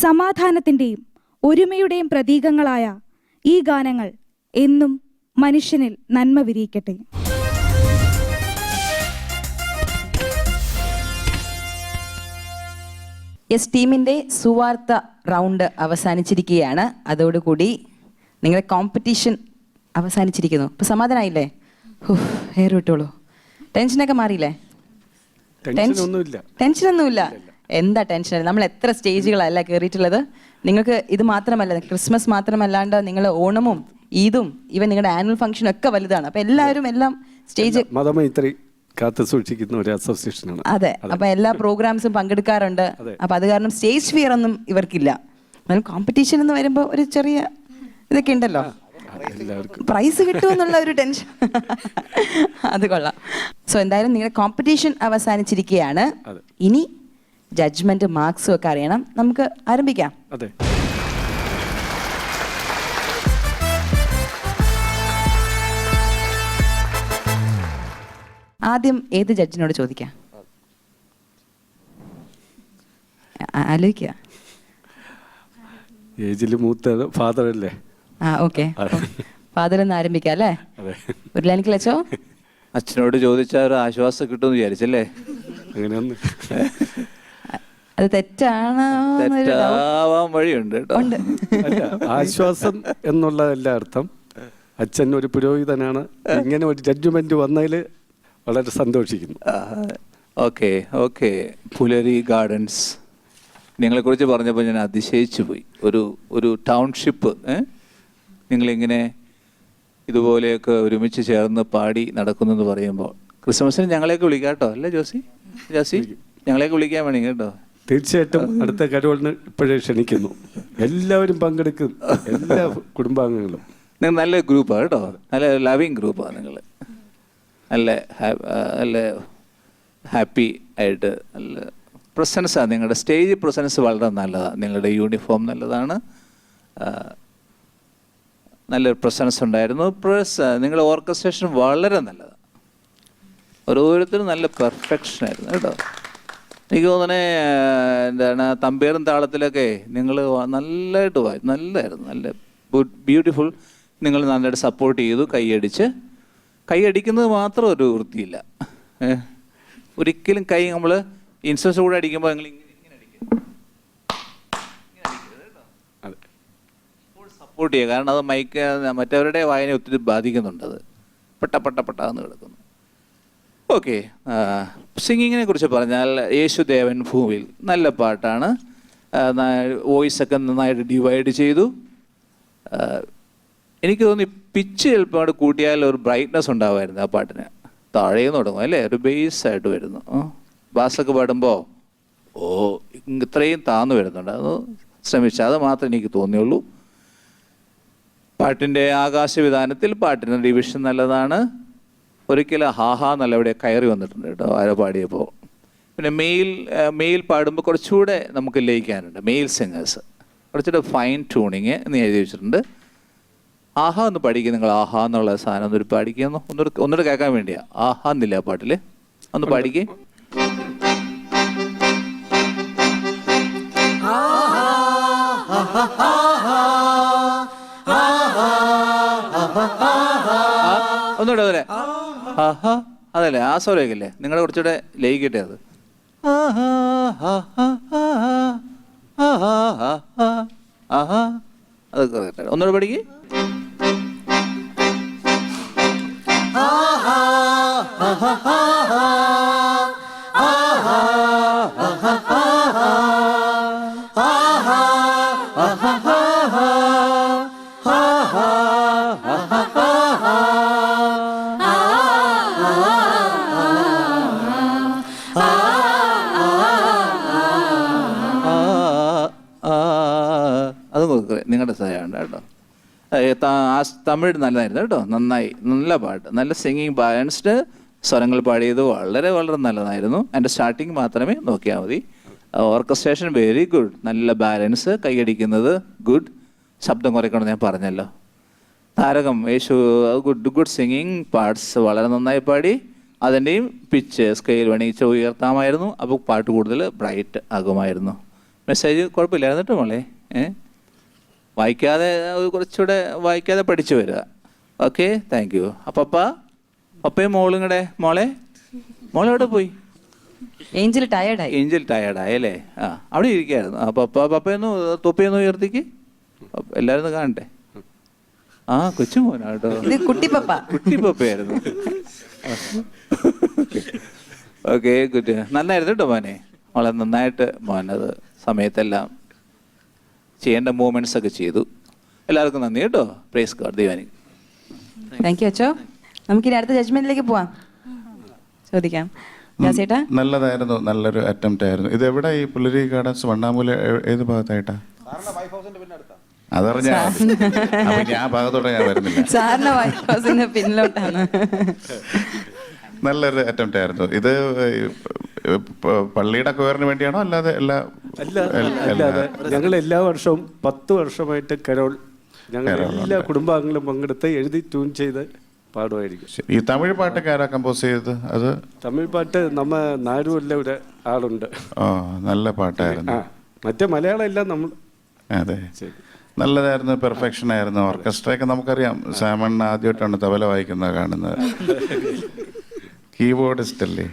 സമാധാനത്തിൻ്റെയും ഒരുമയുടെയും പ്രതീകങ്ങളായ ഈ ഗാനങ്ങൾ എന്നും മനുഷ്യനിൽ നന്മ വിരിയിക്കട്ടെ. എസ് ടീമിൻ്റെ സുവാർത്ത റൗണ്ട് അവസാനിച്ചിരിക്കുകയാണ്. അതോടുകൂടി നിങ്ങളുടെ കോമ്പറ്റീഷൻ അവസാനിച്ചിരിക്കുന്നു. ഇപ്പോൾ സമാധാനമായില്ലേ? ഹെയർ വിട്ടോളൂ. ടെൻഷനൊക്കെ മാറിയില്ലേ? ടെൻഷനൊന്നുമില്ല. എന്താ ടെൻഷൻ? നമ്മൾ എത്ര സ്റ്റേജുകളല്ല കയറിയിട്ടുള്ളത്. നിങ്ങൾക്ക് ഇത് മാത്രമല്ല, ക്രിസ്മസ് മാത്രമല്ലാണ്ട് നിങ്ങൾ ഓണമും ഈദും ഈവൻ നിങ്ങളുടെ ആനുവൽ ഫംഗ്ഷനും ഒക്കെ വലുതാണ്. അപ്പം എല്ലാവരും എല്ലാം സ്റ്റേജ് കാത്തു സൂക്ഷിക്കുന്ന ഒരു അസോസിയേഷനാണ്. അതെ, അപ്പൊ എല്ലാ പ്രോഗ്രാംസും പങ്കെടുക്കാറുണ്ട്. അപ്പൊ അത് കാരണം സ്റ്റേജ് ഫിയർ ഒന്നും ഇവർക്കില്ല. എന്നാലും കോമ്പറ്റീഷൻ എന്ന് വരുമ്പോൾ ഒരു ചെറിയ ഇതൊക്കെ ഉണ്ടല്ലോ, പ്രൈസ് കിട്ടുമെന്നുള്ള ഒരു ടെൻഷൻ. അത് കൊള്ളാം. സോ എന്തായാലും നിങ്ങളുടെ കോമ്പറ്റീഷൻ അവസാനിച്ചിരിക്കുകയാണ്. ഇനി ജഡ്ജ്മെന്റ് മാർക്സും ഒക്കെ അറിയണം. നമുക്ക് ആരംഭിക്കാം. അതെ, ആദ്യം ഏത് ജഡ്ജിനോട് ചോദിക്കാം? ആലോചിക്കുക. ഏജില് മൂത്ത ഫാദർ അല്ലേ? ഓക്കെ, ഫാദർ ഒന്ന് ആരംഭിക്കാം അല്ലേ? ഒരു ലൈനിക്ക് വെച്ചോ. അച്ഛനോട് ചോദിച്ചാൽ ഒരു ആശ്വാസം കിട്ടുമെന്ന് വിചാരിച്ചല്ലേ? അങ്ങനെയൊന്ന് അത് തെറ്റാണ്, വഴിയുണ്ട് കേട്ടോ. ആശ്വാസം എന്നുള്ളതല്ല അർത്ഥം. അച്ഛൻ ഒരു പുരോഹിതനാണ്. ഇങ്ങനെ ഒരു ജഡ്ജ്മെന്റ് വന്നതിൽ വളരെ സന്തോഷിക്കുന്നു. Okay okay. പുലരി ഗാർഡൻസ് നിങ്ങളെക്കുറിച്ച് പറഞ്ഞപ്പോൾ ഞാൻ അതിശയിച്ചു പോയി. ഒരു ടൗൺഷിപ്പ് നിങ്ങളിങ്ങനെ ഇതുപോലെയൊക്കെ ഒരുമിച്ച് ചേർന്ന് പാടി നടക്കുന്നെന്ന് പറയുമ്പോൾ ക്രിസ്മസിന് ഞങ്ങളെയൊക്കെ വിളിക്കാം കേട്ടോ. അല്ലേ ജോസി? ഞങ്ങളെയൊക്കെ വിളിക്കാൻ വേണേ കേട്ടോ. തീർച്ചയായിട്ടും അടുത്ത കരോളിന് ഇപ്പോഴേ ക്ഷണിക്കുന്നു. എല്ലാവരും പങ്കെടുക്കും, എല്ലാ കുടുംബാംഗങ്ങളും. നിങ്ങൾ നല്ല ഗ്രൂപ്പാണ് കേട്ടോ, നല്ല ലവിങ് ഗ്രൂപ്പാണ് നിങ്ങൾ. നല്ല ഹാപ്പി ആയിട്ട് നല്ല പ്രസൻസാണ്. നിങ്ങളുടെ സ്റ്റേജ് പ്രസൻസ് വളരെ നല്ലതാണ്. നിങ്ങളുടെ യൂണിഫോം നല്ലതാണ്, നല്ലൊരു പ്രസൻസ് ഉണ്ടായിരുന്നു. പ്ലസ് നിങ്ങളുടെ ഓർക്കസ്ട്രേഷൻ വളരെ നല്ലതാണ്. ഓരോരുത്തരും നല്ല പെർഫെക്ഷനായിരുന്നു കേട്ടോ. എനിക്ക് തോന്നണേ എന്താണ് തമ്പേറും താളത്തിലൊക്കെ നിങ്ങൾ നല്ലതായിട്ട് നല്ലതായിരുന്നു, നല്ല ബ്യൂട്ടിഫുൾ. നിങ്ങൾ നല്ലതായിട്ട് സപ്പോർട്ട് ചെയ്തു. കൈയടിക്കുന്നത് മാത്രം ഒരു വൃത്തിയില്ല. ഒരിക്കലും കൈ നമ്മൾ ഇൻസ്ട്രുമെൻസ് കൂടെ അടിക്കുമ്പോൾ നിങ്ങൾ ഇങ്ങനെ അടിക്കും, സപ്പോർട്ട് ചെയ്യുക. കാരണം അത് മറ്റവരുടെ വായനയെ ഒത്തിരി ബാധിക്കുന്നുണ്ട്. അത് പെട്ടെന്ന് കിടക്കുന്നു. ഓക്കെ. സിംഗിങ്ങിനെ കുറിച്ച് പറഞ്ഞാൽ യേശുദേവൻ ഭൂമിയിൽ നല്ല പാട്ടാണ്. വോയിസൊക്കെ നന്നായിട്ട് ഡിവൈഡ് ചെയ്തു. എനിക്ക് തോന്നി പിച്ച് ചിലപ്പോൾ അവിടെ കൂട്ടിയാൽ ഒരു ബ്രൈറ്റ്നസ് ഉണ്ടാവുമായിരുന്നു ആ പാട്ടിന്. താഴേന്ന് തുടങ്ങും അല്ലേ, ഒരു ബേസ് ആയിട്ട് വരുന്നു. ബാസൊക്കെ പാടുമ്പോൾ ഇത്രയും താന്നു വരുന്നുണ്ട്. അത് ശ്രമിച്ചാൽ അത് മാത്രമേ എനിക്ക് തോന്നിയുള്ളൂ. പാട്ടിൻ്റെ ആകാശവിധാനത്തിൽ പാട്ടിൻ്റെ ഡിവിഷൻ നല്ലതാണ്. ഒരിക്കലും ഹാഹാ നല്ല ഇവിടെ കയറി വന്നിട്ടുണ്ട് കേട്ടോ ആരോ പാടിയപ്പോൾ. പിന്നെ മെയിൽ പാടുമ്പോൾ കുറച്ചുകൂടെ നമുക്ക് ലയിക്കാനുണ്ട്. മെയിൽ സിംഗേഴ്സ് കുറച്ചുകൂടെ ഫൈൻ ട്യൂണിങ് എന്ന് എഴുതി വെച്ചിട്ടുണ്ട്. ആഹാ ഒന്ന് പഠിക്കുക നിങ്ങൾ. ആഹാ എന്നുള്ള സാധനം ഒന്നൊരു പഠിക്കുന്നു. ഒന്നുകൂടെ കേൾക്കാൻ വേണ്ടിയാ. ആഹാ എന്നില്ല ആ പാട്ടിൽ, ഒന്ന് പഠിക്കേ. ഒന്നുകൂടെ അതല്ലേ ആഹാ, അതല്ലേ ആ സ്വരമൊക്കെ നിങ്ങളുടെ കുറച്ചുകൂടെ ലയിക്കട്ടെ. അത് അതൊക്കെ correct ആണ്. ഒന്നുകൂടെ പഠിക്ക്. അത് നിങ്ങളുടെ സഹായമുണ്ട് കേട്ടോ. തമിഴ് നല്ലതായിരുന്നു കേട്ടോ, നന്നായി, നല്ല പാട്ട്, നല്ല സിംഗിങ്, ബാലൻസ്ഡ് സ്വരങ്ങൾ പാടിയത് വളരെ വളരെ നല്ലതായിരുന്നു. എൻ്റെ സ്റ്റാർട്ടിങ് മാത്രമേ നോക്കിയാൽ മതി. ഓർക്കസ്ട്രേഷൻ വെരി ഗുഡ്, നല്ല ബാലൻസ്, കൈയടിക്കുന്നത് ഗുഡ്, ശബ്ദം കുറയ്ക്കണം ഞാൻ പറഞ്ഞല്ലോ. താരകം യേശു ഗുഡ് സിംഗിങ് പാർട്സ് വളരെ നന്നായി പാടി. അതിൻ്റെയും പിച്ച് സ്കെയിൽ വേണമെങ്കിൽ ഉയർത്താമായിരുന്നു, അപ്പോൾ പാട്ട് കൂടുതൽ ബ്രൈറ്റ് ആകുമായിരുന്നു. മെസ്സേജ് കുഴപ്പമില്ലായിരുന്നു കേട്ടോ മോളെ. വായിക്കാതെ കുറച്ചുകൂടെ വായിക്കാതെ പഠിച്ചു വരിക. Okay, thank you. പപ്പയും മോളും കൂടെ മോളെ എവിടെ പോയി? ഏഞ്ചൽ ടയേർഡായി. ഏഞ്ചൽ ടയേർഡായല്ലേ? ആ, അവിടെ ഇരിക്കുകയായിരുന്നു. പപ്പയൊന്ന് തൊപ്പിയൊന്ന് ഉയർത്തിക്ക്, എല്ലാവരും കാണട്ടെ. ആ, കൊച്ചു മോനാട്ടോ, കുട്ടിപ്പപ്പയായിരുന്നു. ഓക്കെ, ഗുഡ്, നന്നായിരുന്നു കേട്ടോ മോനെ. മോളെ നന്നായിട്ട് മോനത് സമയത്തെല്ലാം ചെയ്യേണ്ട മൂവ്മെന്റ്സ് ഒക്കെ ചെയ്തു. എല്ലാവർക്കും നന്ദി കേട്ടോ. Praise God. ദൈവാനി. താങ്ക് യു അച്ചോ. നമുക്കിനി അടുത്ത ജഡ്ജ്മെന്റിലേക്ക് പോവാം. ചോദിക്കാം. ചേട്ടാ, നല്ലതായിരുന്നു, നല്ലൊരു അറ്റംപ്റ്റ് ആയിരുന്നു. ഇത് എവിടെ? ഈ പുലരി ഗാർഡൻസ് വണ്ണാമൂല ഏത് ഭാഗത്തായിട്ടാ? അതറിഞ്ഞാ ഞാൻ ഭാഗത്തോടെ ഞാൻ വരുന്നില്ല. സാറിന്റെ വൈറ്റ് ഹൗസിന്റെ പിന്നിലോട്ടാണ്. നല്ലൊരു അറ്റംപ്റ്റ് ആയിരുന്നു. ഇത് പള്ളിയുടെ ക്വയറിന് വേണ്ടിയാണോ അല്ലാതെ ഞങ്ങൾ എല്ലാ വർഷവും 10 വർഷമായിട്ട് കരോൾ ഞങ്ങൾ എല്ലാ കുടുംബാംഗങ്ങളും പങ്കെടുത്ത് എഴുതി ട്യൂൺ ചെയ്ത് പാടുമായിരിക്കും. ഈ തമിഴ് പാട്ടൊക്കെ ആരാ കമ്പോസ് ചെയ്തത്? അത് തമിഴ് പാട്ട് നമ്മ നാരുമല്ല ഒരു ആളുണ്ട്. നല്ല പാട്ടായിരുന്നു. മറ്റേ മലയാളം എല്ലാം നമ്മൾ. അതെ, നല്ലതായിരുന്നു, പെർഫെക്ഷൻ ആയിരുന്നു. ഓർക്കസ്ട്രയൊക്കെ നമുക്കറിയാം, സാമൺ ആദ്യമായിട്ടാണ് തബല വായിക്കുന്നത് കാണുന്നത്. കീബോർഡിസ്റ്റ് അല്ലേ?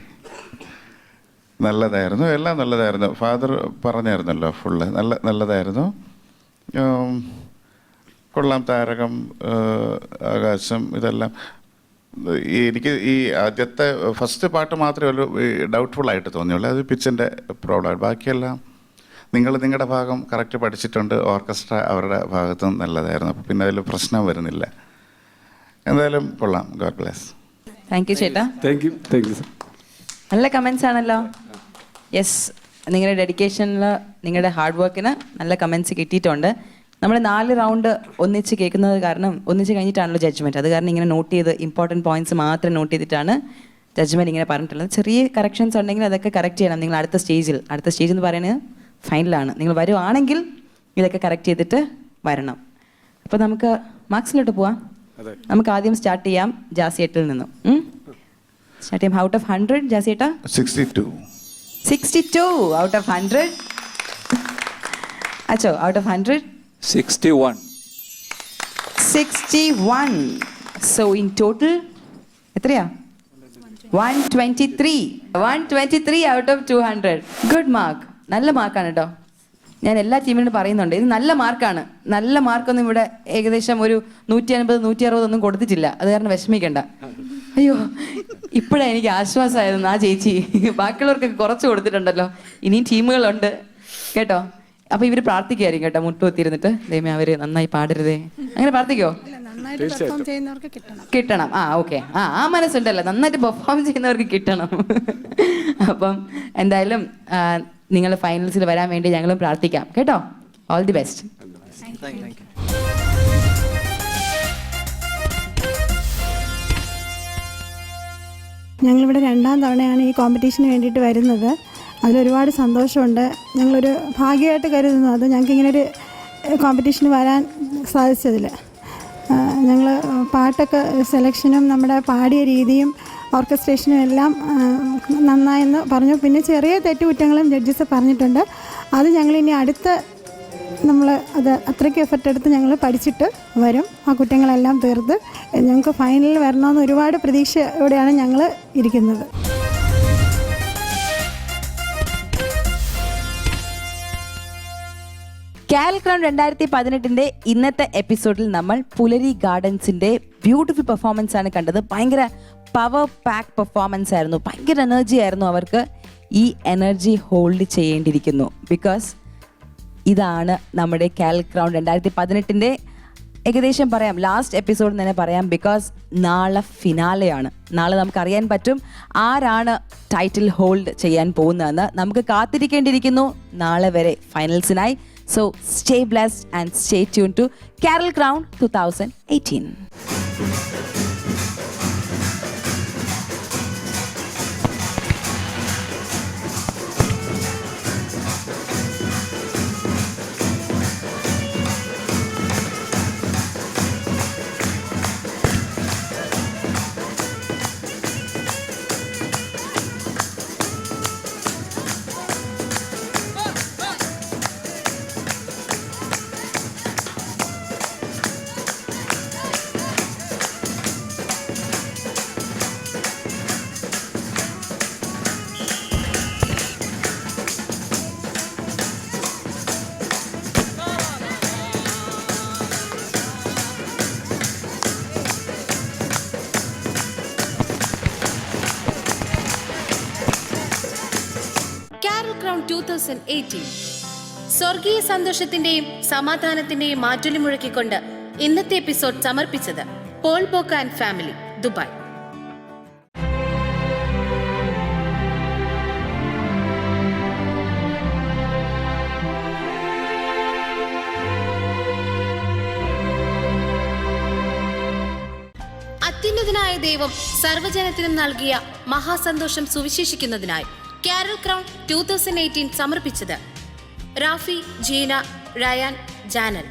നല്ലതായിരുന്നു, എല്ലാം നല്ലതായിരുന്നു. ഫാദർ പറഞ്ഞായിരുന്നല്ലോ ഫുള്ള് നല്ലതായിരുന്നു. കൊള്ളാം. താരകം, ആകാശം, ഇതെല്ലാം. എനിക്ക് ഈ ആദ്യത്തെ ഫസ്റ്റ് പാട്ട് മാത്രമേ ഒരു ഡൗട്ട്ഫുള്ളായിട്ട് തോന്നിയുള്ളൂ. അത് പിച്ചിൻ്റെ പ്രോബ്ലം. ബാക്കിയെല്ലാം നിങ്ങളുടെ ഭാഗം കറക്റ്റ് പഠിച്ചിട്ടുണ്ട്. ഓർക്കസ്ട്ര അവരുടെ ഭാഗത്തും നല്ലതായിരുന്നു. അപ്പോൾ പിന്നെ അതിൽ പ്രശ്നം വരുന്നില്ല. എന്തായാലും കൊള്ളാം. God bless. താങ്ക് യു ചേട്ടാ. Thank you sir. നല്ല കമൻസ് ആണല്ലോ. യെസ്, നിങ്ങളുടെ ഡെഡിക്കേഷനിൽ, നിങ്ങളുടെ ഹാർഡ് വർക്കിന് നല്ല കമൻസ് കിട്ടിയിട്ടുണ്ട്. നമ്മൾ 4 റൗണ്ട് ഒന്നിച്ച് കേൾക്കുന്നത് കാരണം, ഒന്നിച്ച് കഴിഞ്ഞിട്ടാണല്ലോ ജഡ്ജ്മെൻറ്റ്. അത് കാരണം ഇങ്ങനെ നോട്ട് ചെയ്ത് ഇമ്പോർട്ടൻറ്റ് പോയിന്റ്സ് മാത്രം നോട്ട് ചെയ്തിട്ടാണ് ജഡ്ജ്മെൻറ്റ് ഇങ്ങനെ പറഞ്ഞിട്ടുള്ളത്. ചെറിയ കറക്ഷൻസ് ഉണ്ടെങ്കിൽ അതൊക്കെ കറക്റ്റ് ചെയ്യണം നിങ്ങൾ അടുത്ത സ്റ്റേജ് എന്ന് പറയുന്നത് ഫൈനലാണ്. നിങ്ങൾ വരുവാണെങ്കിൽ ഇതൊക്കെ കറക്റ്റ് ചെയ്തിട്ട് വരണം. അപ്പോൾ നമുക്ക് മാർക്സിലോട്ട് പോവാം. നമുക്ക് ആദ്യം സ്റ്റാർട്ട് ചെയ്യാം ജാസിയേട്ടിൽ നിന്നും. സ്റ്റാർട്ട് ചെയ്യാം. Out of 100 ജാസിയേട്ടാ? 62 out of 100. അച്ചോ, out of 100? 61. So in total എത്രയാ? 123 ഔട്ട് ഓഫ് 200. Good mark. നല്ല മാർക്കാണ് കേട്ടോ. ഞാൻ എല്ലാ ടീമിനോട് പറയുന്നുണ്ട്, ഇത് നല്ല മാർക്കാണ്. നല്ല മാർക്കൊന്നും ഇവിടെ ഏകദേശം ഒരു 150 160 ഒന്നും കൊടുത്തിട്ടില്ല. അത് കാരണം വിഷമിക്കണ്ട. അയ്യോ, ഇപ്പോഴാണ് എനിക്ക് ആശ്വാസമായിരുന്നു ആ ചേച്ചി. ബാക്കിയുള്ളവർക്കൊക്കെ കുറച്ച് കൊടുത്തിട്ടുണ്ടല്ലോ. ഇനിയും ടീമുകളുണ്ട് കേട്ടോ. അപ്പോൾ ഇവർ പ്രാർത്ഥിക്കുമായിരിക്കും കേട്ടോ, മുട്ടുകുത്തിയിരുന്നിട്ട് ദൈവമേ അവർ നന്നായി പാടരുതേ, അങ്ങനെ പ്രാർത്ഥിക്കോ? കിട്ടണം. ആ, ഓക്കെ. ആ മനസ്സുണ്ടല്ലോ, നന്നായിട്ട് പെർഫോം ചെയ്യുന്നവർക്ക് കിട്ടണം. അപ്പം എന്തായാലും നിങ്ങൾ ഫൈനൽസിൽ വരാൻ വേണ്ടി ഞങ്ങളും പ്രാർത്ഥിക്കാം കേട്ടോ. All the best. ഞങ്ങളിവിടെ 2ാം തവണയാണ് ഈ കോമ്പറ്റീഷന് വേണ്ടിയിട്ട് വരുന്നത്. അതിലൊരുപാട് സന്തോഷമുണ്ട്. ഞങ്ങളൊരു ഭാഗ്യമായിട്ട് കരുതുന്നു അത് ഞങ്ങൾക്ക് ഇങ്ങനൊരു കോമ്പറ്റീഷന് വരാൻ സാധിച്ചതിൽ. ഞങ്ങൾ പാട്ടൊക്കെ സെലക്ഷനും നമ്മുടെ പാടിയ രീതിയും ഓർക്കസ്ട്രേഷനും എല്ലാം നന്നായെന്ന് പറഞ്ഞു. പിന്നെ ചെറിയ തെറ്റുകുറ്റങ്ങളും ജഡ്ജസ് പറഞ്ഞിട്ടുണ്ട്. അത് ഞങ്ങളിനി നമ്മൾ അത് അത്രയ്ക്ക് എഫർട്ട് എടുത്ത് ഞങ്ങൾ പഠിച്ചിട്ട് വരും. ആ കുറ്റങ്ങളെല്ലാം തീർത്ത് ഞങ്ങൾക്ക് ഫൈനലിൽ വരണമെന്ന് ഒരുപാട് പ്രതീക്ഷയോടെയാണ് ഞങ്ങൾ ഇരിക്കുന്നത്. കാരൽ ക്രൗൺ 2018 ഇന്നത്തെ എപ്പിസോഡിൽ നമ്മൾ പുലരി ഗാർഡൻസിന്റെ ബ്യൂട്ടിഫുൾ പെർഫോമൻസ് ആണ് കണ്ടത്. ഭയങ്കര പവർ പാക്ക് പെർഫോമൻസ് ആയിരുന്നു, ഭയങ്കര എനർജി ആയിരുന്നു അവർക്ക്. ഈ എനർജി ഹോൾഡ് ചെയ്യേണ്ടിയിരിക്കുന്നു. ബിക്കോസ് ഇതാണ് നമ്മുടെ കാരൽ ക്രൗൺ 2018 ഏകദേശം പറയാം, ലാസ്റ്റ് എപ്പിസോഡ് തന്നെ പറയാം. ബിക്കോസ് നാളെ ഫിനാലെയാണ്. നാളെ നമുക്കറിയാൻ പറ്റും ആരാണ് ടൈറ്റിൽ ഹോൾഡ് ചെയ്യാൻ പോകുന്നതെന്ന്. നമുക്ക് കാത്തിരിക്കേണ്ടിയിരിക്കുന്നു നാളെ വരെ ഫൈനൽസിനായി. So stay blessed and stay tuned to Carol Crown 2018. Carol crown 2018 സ്വർഗീയ സന്തോഷത്തിന്റെയും സമാധാനത്തിന്റെയും മാറ്റൊലി മുഴക്കിക്കൊണ്ട് ഇന്നത്തെ എപ്പിസോഡ് സമർപ്പിച്ചത് പോൾ ബോക്ക ആൻഡ് ഫാമിലി, ദുബായ്. അത്യുന്നതനായ ദൈവം സർവ്വജനത്തിനും നൽകിയ മഹാസന്തോഷം സുവിശേഷിക്കുന്നതിനായി കാരൽ ക്രൗൺ 2018 സമർപ്പിച്ചത് റാഫി, ജീന, റയാൻ, ജാനൽ.